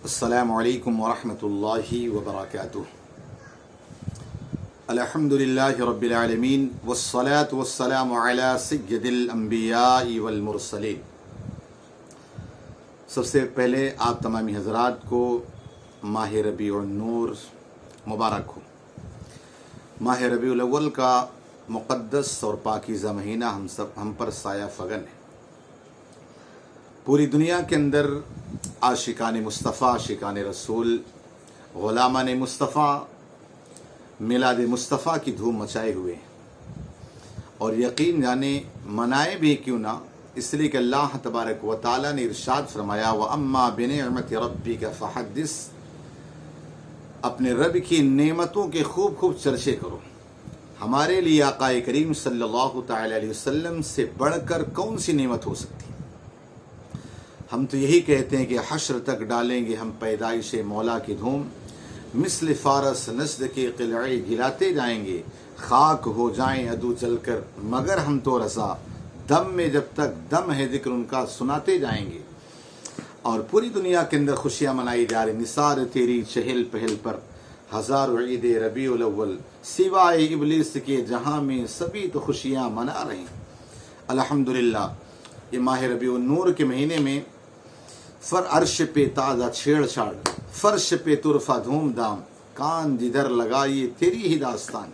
السلام علیکم ورحمۃ اللہ وبرکاتہ۔ الحمد للہ رب العالمین والصلاة والسلام علی سید الانبیاء والمرسلین۔ سب سے پہلے آپ تمامی حضرات کو ماہ ربیع النور مبارک ہو۔ ماہ ربیع الاول کا مقدس اور پاکیزہ مہینہ ہم پر سایہ فگن ہے۔ پوری دنیا کے اندر عاشقان مصطفیٰ، عاشقان رسول، غلامان مصطفیٰ میلاد مصطفیٰ کی دھوم مچائے ہوئے ہیں، اور یقین جانے منائے بھی کیوں نہ، اس لیے کہ اللہ تبارک و تعالیٰ نے ارشاد فرمایا وَأَمَّا بِنِعْمَةِ رَبِّكَ فَحَدِّثْ، اپنے رب کی نعمتوں کے خوب خوب چرچے کرو۔ ہمارے لیے آقا کریم صلی اللہ تعالی علیہ وسلم سے بڑھ کر کون سی نعمت ہو سکتی؟ ہم تو یہی کہتے ہیں کہ حشر تک ڈالیں گے ہم پیدائش مولا کی دھوم، مثل فارس نسد کے قلعے گراتے جائیں گے، خاک ہو جائیں عدو جل کر مگر ہم تو رضا، دم میں جب تک دم ہے ذکر ان کا سناتے جائیں گے۔ اور پوری دنیا کے اندر خوشیاں منائی جا رہی، نثار تیری چہل پہل پر ہزاروں عید ربیع الاول، سوائے ابلیس کے جہاں میں سبھی تو خوشیاں منا رہے ہیں۔ الحمدللہ یہ ماہ ربیع النور کے مہینے میں عرش پہ تازہ چھیڑ چھاڑ، فرش پہ طرفہ دھوم دھام، کان جدھر لگائیے تیری ہی داستان۔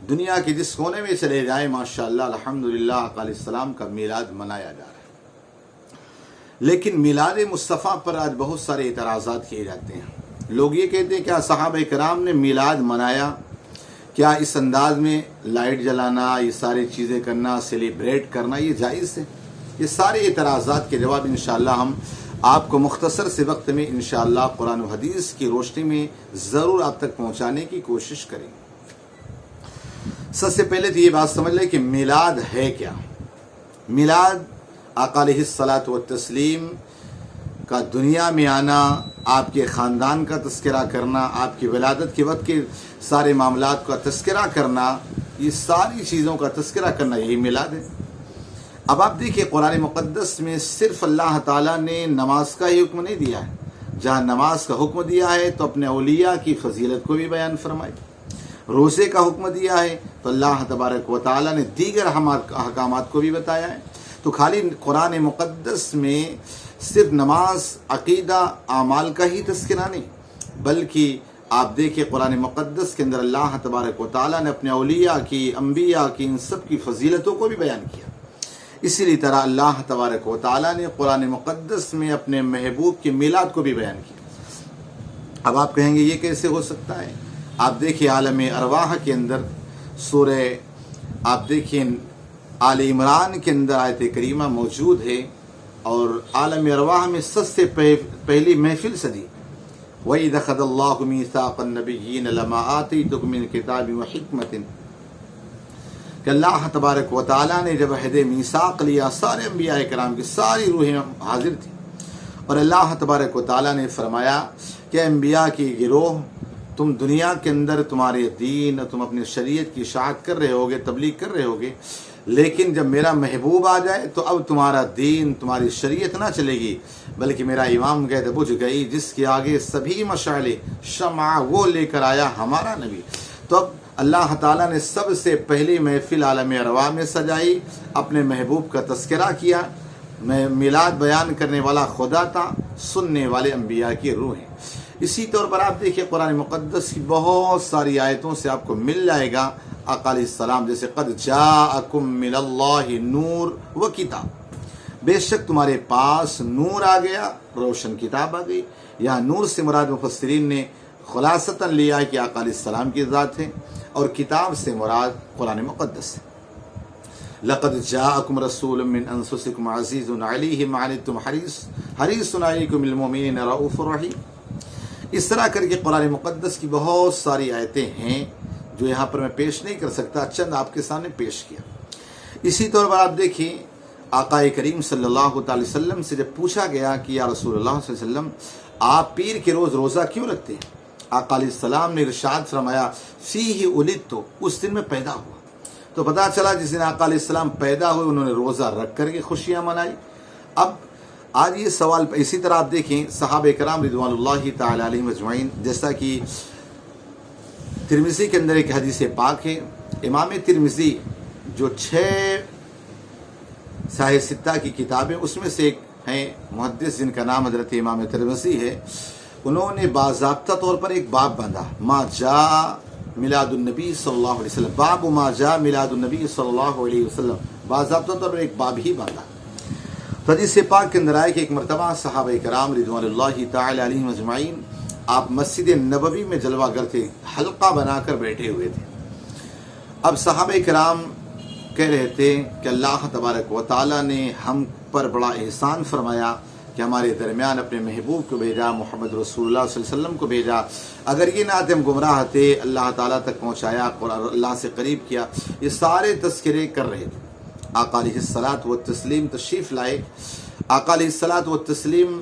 دنیا کے جس کونے میں چلے جائے ماشاءاللہ الحمدللہ آقا علیہ السلام کا میلاد منایا جا رہا ہے۔ لیکن میلاد مصطفیٰ پر آج بہت سارے اعتراضات کیے جاتے ہیں۔ لوگ یہ کہتے ہیں کیا صحابہ کرام نے میلاد منایا، کیا اس انداز میں لائٹ جلانا، یہ ساری چیزیں کرنا، سیلیبریٹ کرنا یہ جائز ہے؟ یہ سارے اعتراضات کے جواب انشاءاللہ ہم آپ کو مختصر سے وقت میں انشاءاللہ قرآن و حدیث کی روشنی میں ضرور آپ تک پہنچانے کی کوشش کریں گے۔ سب سے پہلے تو یہ بات سمجھ لیں کہ میلاد ہے کیا۔ میلاد آقا علیہ الصلاۃ والتسلیم کا دنیا میں آنا، آپ کے خاندان کا تذکرہ کرنا، آپ کی ولادت کے وقت کے سارے معاملات کا تذکرہ کرنا، یہ ساری چیزوں کا تذکرہ کرنا، یہی میلاد ہے۔ اب آپ دیکھیں قرآن مقدس میں صرف اللہ تعالیٰ نے نماز کا ہی حکم نہیں دیا ہے، جہاں نماز کا حکم دیا ہے تو اپنے اولیاء کی فضیلت کو بھی بیان فرمائی۔ روزے کا حکم دیا ہے تو اللہ تبارک و تعالیٰ نے دیگر احکامات کو بھی بتایا ہے۔ تو خالی قرآن مقدس میں صرف نماز، عقیدہ، اعمال کا ہی تذکرہ نہیں، بلکہ آپ دیکھیں قرآن مقدس کے اندر اللہ تبارک و تعالیٰ نے اپنے اولیاء کی، انبیاء کی، ان سب کی فضیلتوں کو بھی بیان کیا۔ اسی طرح اللہ تبارک و تعالیٰ نے قرآن مقدس میں اپنے محبوب کے میلاد کو بھی بیان کیا۔ اب آپ کہیں گے یہ کیسے ہو سکتا ہے؟ آپ دیکھیں عالم ارواح کے اندر سورہ آپ دیکھیں آل عمران کے اندر آیت کریمہ موجود ہے، اور عالم ارواح میں سب سے پہلی محفل سجی وَإِذَا أَخَذَ اللَّهُ مِيثَاقَ النَّبِيِّينَ لَمَا آتَيْتُكُم مِّن كِتَابٍ وَحِكْمَةٍ، کہ اللہ تبارک و تعالیٰ نے جب عہد میثاق لیا، سارے انبیاء کرام کی ساری روحیں حاضر تھیں، اور اللہ تبارک و تعالیٰ نے فرمایا کہ انبیاء کی گروہ، تم دنیا کے اندر تمہارے دین، تم اپنی شریعت کی اشاعت کر رہے ہوگے، تبلیغ کر رہے ہوگے، لیکن جب میرا محبوب آ جائے تو اب تمہارا دین، تمہاری شریعت نہ چلے گی، بلکہ میرا امام کہتے بجھ گئی جس کے آگے سبھی مشعلیں، شمع وہ لے کر آیا ہمارا نبی۔ تو اب اللہ تعالیٰ نے سب سے پہلی محفل عالم ارواح میں سجائی، اپنے محبوب کا تذکرہ کیا۔ میلاد بیان کرنے والا خدا تھا، سننے والے انبیاء کی روح ہیں۔ اسی طور پر آپ دیکھیں قرآن مقدس کی بہت ساری آیتوں سے آپ کو مل جائے گا آقا علیہ السلام جیسے قد جاءکم من اللہ نور و کتاب، بے شک تمہارے پاس نور آ گیا، روشن کتاب آ گئی۔ یہاں نور سے مراد مفسرین نے خلاصتاً لیا ہے کہ آقا علیہ السلام کی ذات ہے، اور کتاب سے مراد قرآن مقدس ہے۔ لقد جاءکم رسول من انفسکم عزیز علیہ ما عنتم حریص علیکم بالمؤمنین رؤوف رحیم۔ اس طرح کر کے قرآن مقدس کی بہت ساری آیتیں ہیں جو یہاں پر میں پیش نہیں کر سکتا، چند آپ کے سامنے پیش کیا۔ اسی طور پر آپ دیکھیں آقا کریم صلی اللہ تعالی وسلم سے جب پوچھا گیا کہ یا رسول اللہ صلی اللہ علیہ وسلم آپ پیر کے روز روزہ کیوں رکھتے ہیں؟ آقا علیہ السلام نے ارشاد فرمایا فیہ ولدت، اس دن میں پیدا ہوا۔ تو پتہ چلا جس دن آقا علیہ السلام پیدا ہوئے انہوں نے روزہ رکھ کر کے خوشیاں منائی۔ اب آج یہ سوال اسی طرح آپ دیکھیں صحابہ کرام رضوان اللہ تعالی علیہم اجمعین، جیسا کہ ترمذی کے اندر ایک حدیث پاک ہے، امام ترمذی جو 6 صحیح ستہ کی کتابیں اس میں سے ایک ہیں محدث جن کا نام حضرت امام ترمذی ہے، انہوں نے باضابطہ طور پر ایک باب باندھا، ما جاء میلاد النبی صلی اللہ علیہ وسلم، باب ما جاء میلاد النبی صلی اللہ علیہ وسلم، باضابطہ طور پر ایک باب ہی باندھا۔ تو حدیث پاک کے اندر آئے کہ ایک مرتبہ صحابہ کرام رضوان اللہ تعالی علیہم اجمعین آپ مسجد نبوی میں جلوہ گر تھے، حلقہ بنا کر بیٹھے ہوئے تھے۔ اب صحابہ کرام کہہ رہے تھے کہ اللہ تبارک و تعالیٰ نے ہم پر بڑا احسان فرمایا کہ ہمارے درمیان اپنے محبوب کو بھیجا، محمد رسول اللہ صلی اللہ علیہ وسلم کو بھیجا، اگر یہ نہ آتے ہم گمراہ تھے، اللہ تعالیٰ تک پہنچایا اور اللہ سے قریب کیا۔ یہ سارے تذکرے کر رہے تھے۔ آقا علیہ الصلاۃ والتسلیم تشریف لائے۔ آقا علیہ الصلاۃ والتسلیم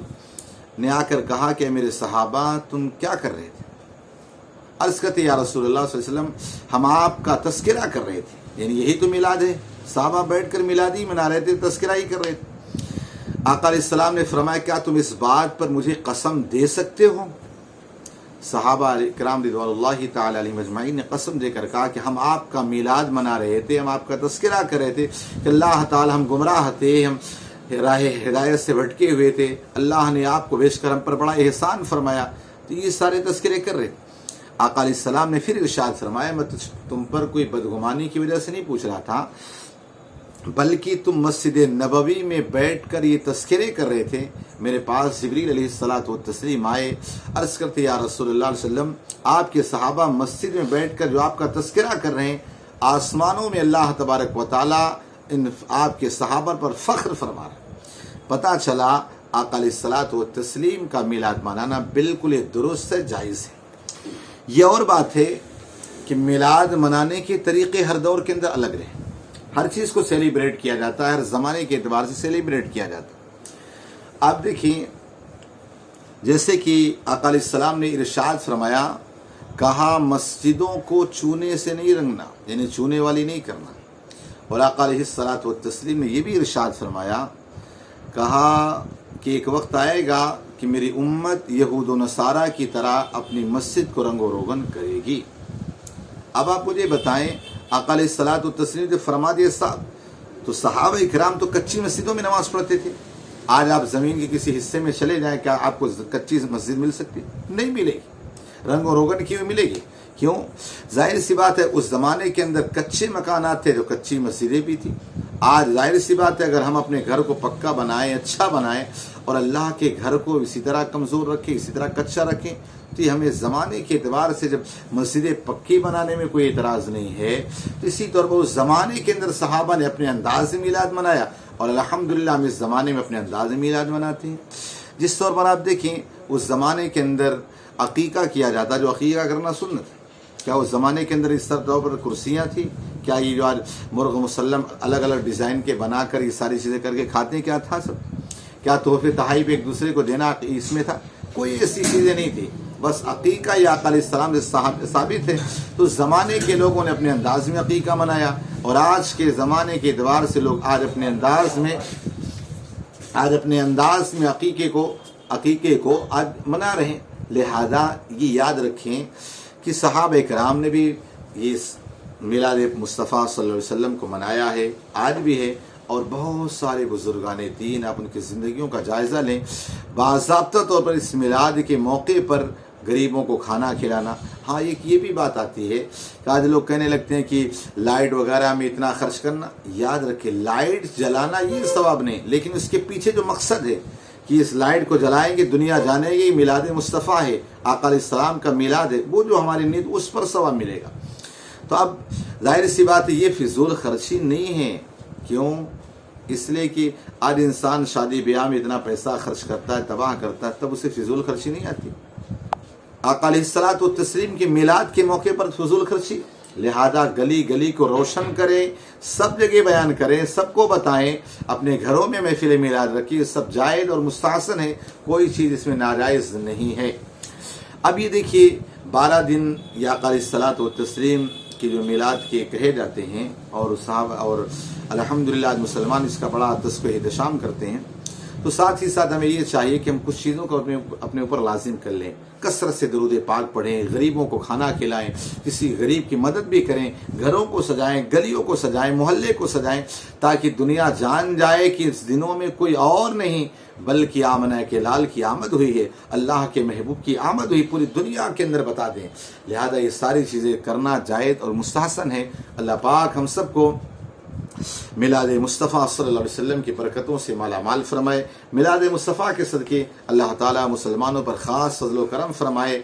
نے آ کر کہا کہ میرے صحابہ تم کیا کر رہے تھے؟ عرض کرتے یا رسول اللہ صلی اللہ علیہ وسلم ہم آپ کا تذکرہ کر رہے تھے، یعنی یہی تو میلاد ہے، صحابہ بیٹھ کر میلادی منا رہے تھے، تذکرہ ہی کر رہے تھے۔ آقا علیہ السلام نے فرمایا کیا تم اس بات پر مجھے قسم دے سکتے ہو؟ صحابہ کرام رضوان اللہ تعالی علیہم اجمعین نے قسم دے کر کہا کہ ہم آپ کا میلاد منا رہے تھے، ہم آپ کا تذکرہ کر رہے تھے کہ اللہ تعالی ہم گمراہ تھے، ہم راہ ہدایت سے بھٹکے ہوئے تھے، اللہ نے آپ کو بھیج کر ہم پر بڑا احسان فرمایا۔ تو یہ سارے تذکرے کر رہے تھے۔ آقا علیہ السلام نے پھر ارشاد فرمایا میں تم پر کوئی بدگمانی کی وجہ سے نہیں پوچھ رہا تھا، بلکہ تم مسجد نبوی میں بیٹھ کر یہ تذکرے کر رہے تھے، میرے پاس جبریل علیہ الصلاۃ والتسلیم آئے، عرض کرتے یا رسول اللہ علیہ وسلم آپ کے صحابہ مسجد میں بیٹھ کر جو آپ کا تذکرہ کر رہے ہیں، آسمانوں میں اللہ تبارک و تعالیٰ ان آپ کے صحابہ پر فخر فرما رہا ہے۔ پتہ چلا آقا علیہ الصلاۃ والتسلیم کا میلاد منانا بالکل درست ہے، جائز ہے۔ یہ اور بات ہے کہ میلاد منانے کے طریقے ہر دور کے اندر الگ رہے، ہر چیز کو سیلیبریٹ کیا جاتا ہے، ہر زمانے کے اعتبار سے سیلیبریٹ کیا جاتا ہے۔ آپ دیکھیں جیسے کہ آقا علیہ السلام نے ارشاد فرمایا، کہا مسجدوں کو چونے سے نہیں رنگنا، یعنی چونے والی نہیں کرنا۔ اور آقا علیہ الصلاۃ والتسلیم نے یہ بھی ارشاد فرمایا، کہا کہ ایک وقت آئے گا کہ میری امت یہود و نصارہ کی طرح اپنی مسجد کو رنگ و روغن کرے گی۔ اب آپ مجھے بتائیں آقا علیہ الصلاۃ والتسلیم نے فرما دیا صاحب، تو صحابہ کرام تو کچی مسجدوں میں نماز پڑھتے تھے۔ آج آپ زمین کے کسی حصے میں چلے جائیں، کیا آپ کو کچی مسجد مل سکتی؟ نہیں ملے گی، رنگ و روغن کی ہوئی ملے گی۔ کیوں؟ ظاہر سی بات ہے اس زمانے کے اندر کچے مکانات تھے تو کچی مسجدیں بھی تھیں۔ آج ظاہر سی بات ہے اگر ہم اپنے گھر کو پکا بنائیں، اچھا بنائیں اور اللہ کے گھر کو اسی طرح کمزور رکھیں، اسی طرح کچا رکھیں، تو یہ ہمیں زمانے کے اعتبار سے جب مسجدیں پکی بنانے میں کوئی اعتراض نہیں ہے، تو اسی طور پر اس زمانے کے اندر صحابہ نے اپنے انداز سے میلاد منایا اور الحمدللہ ہم اس زمانے میں اپنے انداز میں میلاد مناتے ہیں۔ جس طور پر آپ دیکھیں اس زمانے کے اندر عقیقہ کیا جاتا، جو عقیقہ کرنا سنت ہے، کیا اس زمانے کے اندر اس طور پر کرسیاں تھیں؟ کیا یہ جو آج مرغ مسلم الگ الگ ڈیزائن کے بنا کر یہ ساری چیزیں کر کے کھاتے ہیں، کیا تھا سب؟ کیا تحفے تحائف ایک دوسرے کو دینا اس میں تھا؟ کوئی ایسی چیزیں نہیں تھی، بس عقیقہ یا آقا علیہ السلام سے ثابت ہے۔ تو اس زمانے کے لوگوں نے اپنے انداز میں عقیقہ منایا، اور آج کے زمانے کے اعتبار سے لوگ آج اپنے انداز میں عقیقے کو آج منا رہے ہیں۔ لہذا یہ یاد رکھیں کہ صحابہ کرام نے بھی یہ میلاد مصطفیٰ صلی اللہ علیہ وسلم کو منایا ہے، آج بھی ہے، اور بہت سارے بزرگان دین آپ ان کی زندگیوں کا جائزہ لیں۔ باضابطہ طور پر اس میلاد کے موقع پر غریبوں کو کھانا کھلانا۔ ہاں ایک یہ بھی بات آتی ہے کہ آج لوگ کہنے لگتے ہیں کہ لائٹ وغیرہ میں اتنا خرچ کرنا، یاد رکھیں لائٹ جلانا یہ ثواب نہیں، لیکن اس کے پیچھے جو مقصد ہے کہ اس لائٹ کو جلائیں گے دنیا جانے گی میلاد مصطفیٰ ہے، آقا علیہ السلام کا میلاد ہے، وہ جو ہماری نیت اس پر ثواب ملے گا۔ تو اب ظاہر سی بات ہے یہ فضول خرچی نہیں ہے۔ کیوں؟ اس لیے کہ آج انسان شادی بیاہ میں اتنا پیسہ خرچ کرتا ہے، تباہ کرتا ہے، تب اسے فضول خرچی نہیں آتی۔ آقا علیہ الصلاۃ والتسلیم کے میلاد کے موقع پر فضول خرچی، لہذا گلی گلی کو روشن کریں، سب جگہ بیان کریں، سب کو بتائیں، اپنے گھروں میں محفل میلاد رکھیے، سب جائز اور مستحسن ہے، کوئی چیز اس میں ناجائز نہیں ہے۔ اب یہ دیکھیے 12 دن یا آقا علیہ الصلاۃ والتسلیم کے جو میلاد کے کہے جاتے ہیں، اور صحابہ اور الحمدللہ مسلمان اس کا بڑا تذکر احتشام کرتے ہیں۔ تو ساتھ ہی ساتھ ہمیں یہ چاہیے کہ ہم کچھ چیزوں کو اپنے اوپر لازم کر لیں. کثرت سے درود پاک پڑھیں، غریبوں کو کھانا کھلائیں، کسی غریب کی مدد بھی کریں، گھروں کو سجائیں، گلیوں کو سجائیں، محلے کو سجائیں، تاکہ دنیا جان جائے کہ اس دنوں میں کوئی اور نہیں بلکہ آمنہ کے لال کی آمد ہوئی ہے، اللہ کے محبوب کی آمد ہوئی، پوری دنیا کے اندر بتا دیں. لہذا یہ ساری چیزیں کرنا جائز اور مستحسن ہے. اللہ پاک ہم سب کو میلاد مصطفیٰ صلی اللہ علیہ وسلم کی برکتوں سے مالا مال فرمائے. میلاد مصطفیٰ کے صدقے اللہ تعالیٰ مسلمانوں پر خاص فضل و کرم فرمائے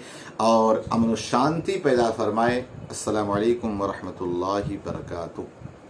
اور امن و شانتی پیدا فرمائے. السلام علیکم ورحمۃ اللہ وبرکاتہ.